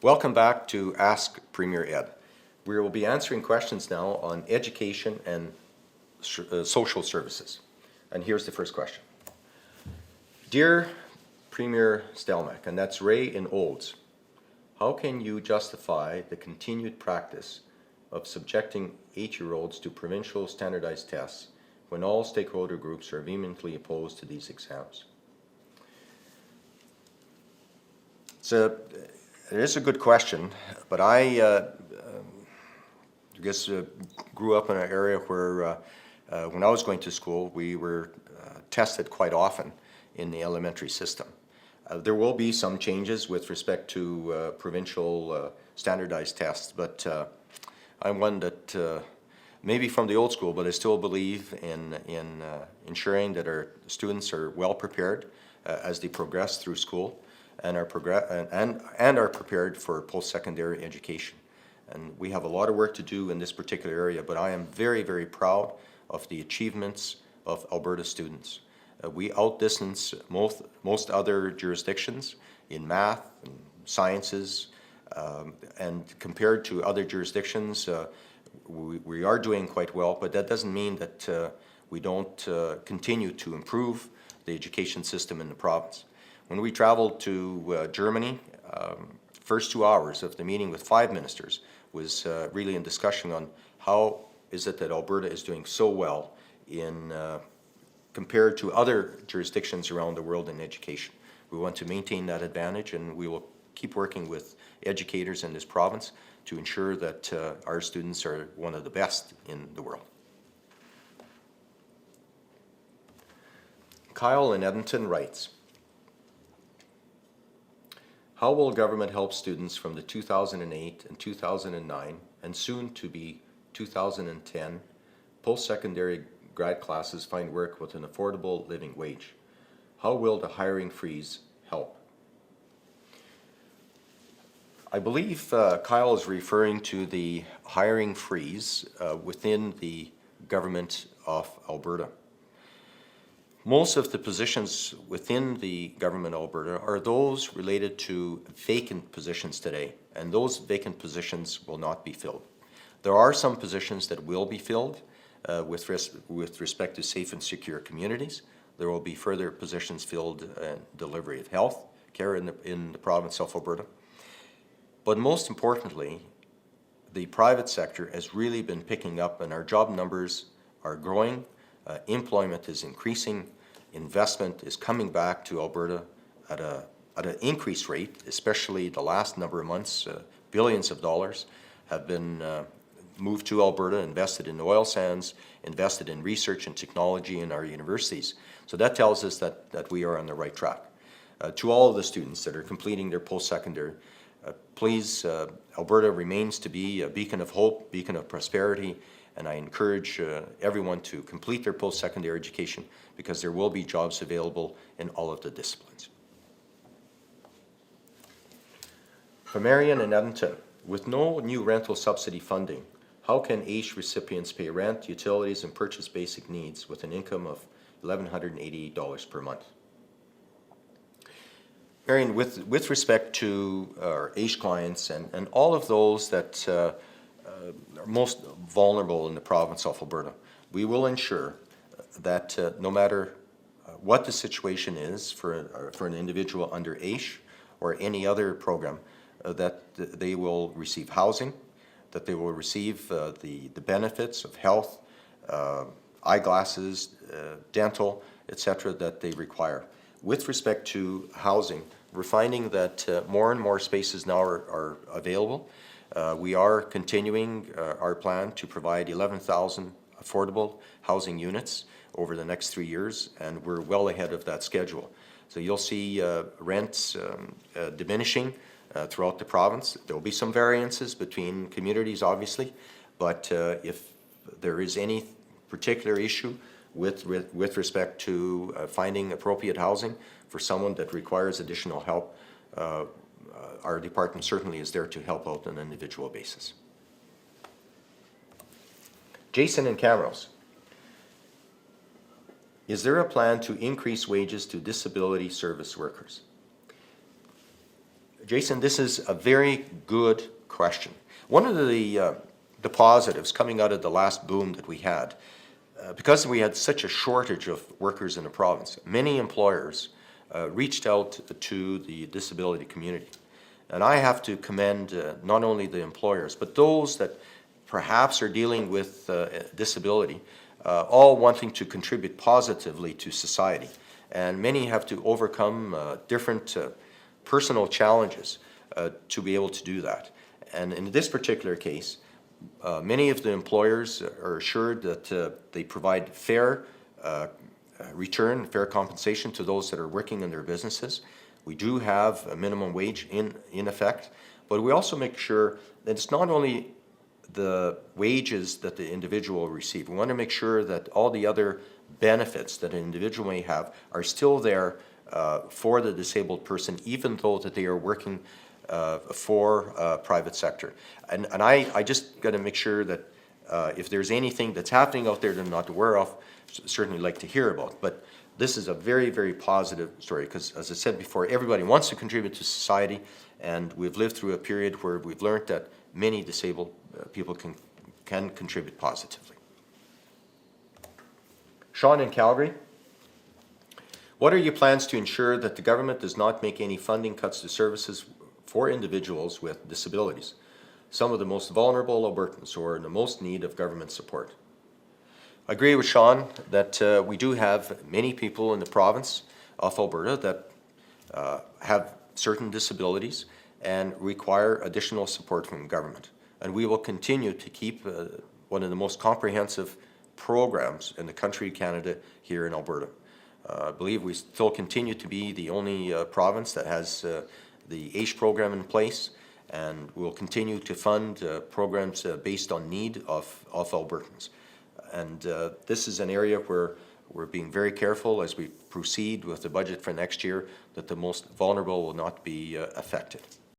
Welcome back to Ask Premier Ed. We will be answering questions now on education and social services. And here's the first question. Dear Premier Stelmach, and that's Ray in Olds, how can you justify the continued practice of subjecting 8-year-olds to provincial standardized tests when all stakeholder groups are vehemently opposed to these exams? It is a good question, but I guess grew up in an area where when I was going to school, we were tested quite often in the elementary system. There will be some changes with respect to provincial standardized tests, but I'm one that maybe from the old school, but I still believe in ensuring that our students are well prepared as they progress through school and are prepared for post-secondary education. And we have a lot of work to do in this particular area, but I am very, very proud of the achievements of Alberta students. We outdistance most other jurisdictions in math and sciences, and compared to other jurisdictions, we are doing quite well, but that doesn't mean that we don't continue to improve the education system in the province. When we traveled to Germany, first 2 hours of the meeting with 5 ministers was really in discussion on how is it that Alberta is doing so well in compared to other jurisdictions around the world in education. We want to maintain that advantage, and we will keep working with educators in this province to ensure that our students are one of the best in the world. Kyle in Eddington writes, how will government help students from the 2008 and 2009 and soon to be 2010 post-secondary grad classes find work with an affordable living wage? How will the hiring freeze help? I believe Kyle is referring to the hiring freeze within the government of Alberta. Most of the positions within the government of Alberta are those related to vacant positions today, and those vacant positions will not be filled. There are some positions that will be filled with respect to safe and secure communities. There will be further positions filled in delivery of health care in the province of Alberta. But most importantly, the private sector has really been picking up, and our job numbers are growing. Employment is increasing. Investment is coming back to Alberta at an increased rate, especially the last number of months. Billions of dollars have been moved to Alberta, invested in oil sands, invested in research and technology in our universities. So that tells us that we are on the right track. To all of the students that are completing their post-secondary, please, Alberta remains to be a beacon of hope, beacon of prosperity, and I encourage everyone to complete their post-secondary education because there will be jobs available in all of the disciplines. For Marion in Edmonton, with no new rental subsidy funding, how can AISH recipients pay rent, utilities, and purchase basic needs with an income of $1,188 per month? Marion, with respect to our AISH clients and all of those that are most vulnerable in the province of Alberta, we will ensure that no matter what the situation is for an individual under AISH or any other program, that they will receive housing, that they will receive the benefits of health, eyeglasses, dental, etc. that they require. With respect to housing, we're finding that more and more spaces now are available. We are continuing our plan to provide 11,000 affordable housing units over the next 3 years, and we're well ahead of that schedule. So you'll see rents diminishing throughout the province. There will be some variances between communities, obviously, but if there is any particular issue with respect to finding appropriate housing for someone that requires additional help, our department certainly is there to help out on an individual basis. Jason in Camrose. Is there a plan to increase wages to disability service workers? Jason, this is a very good question. One of the positives coming out of the last boom that we had, because we had such a shortage of workers in the province, many employers reached out to the disability community. And I have to commend not only the employers, but those that perhaps are dealing with disability, all wanting to contribute positively to society. And many have to overcome different personal challenges to be able to do that. And in this particular case, many of the employers are assured that they provide fair return, fair compensation to those that are working in their businesses. We do have a minimum wage in effect, but we also make sure that it's not only the wages that the individual will receive. We want to make sure that all the other benefits that an individual may have are still there for the disabled person, even though that they are working for private sector. And I just got to make sure that if there's anything that's happening out there that I'm not aware of, certainly like to hear about. But this is a very, very positive story because, as I said before, everybody wants to contribute to society, and we've lived through a period where we've learned that many disabled people can contribute positively. Sean in Calgary, what are your plans to ensure that the government does not make any funding cuts to services for individuals with disabilities, some of the most vulnerable Albertans who are in the most need of government support? I agree with Sean that we do have many people in the province of Alberta that have certain disabilities and require additional support from government. And we will continue to keep one of the most comprehensive programs in the country, Canada, here in Alberta. I believe we still continue to be the only province that has the ACE program in place, and we'll continue to fund programs based on need of Albertans. And this is an area where we're being very careful as we proceed with the budget for next year that the most vulnerable will not be affected.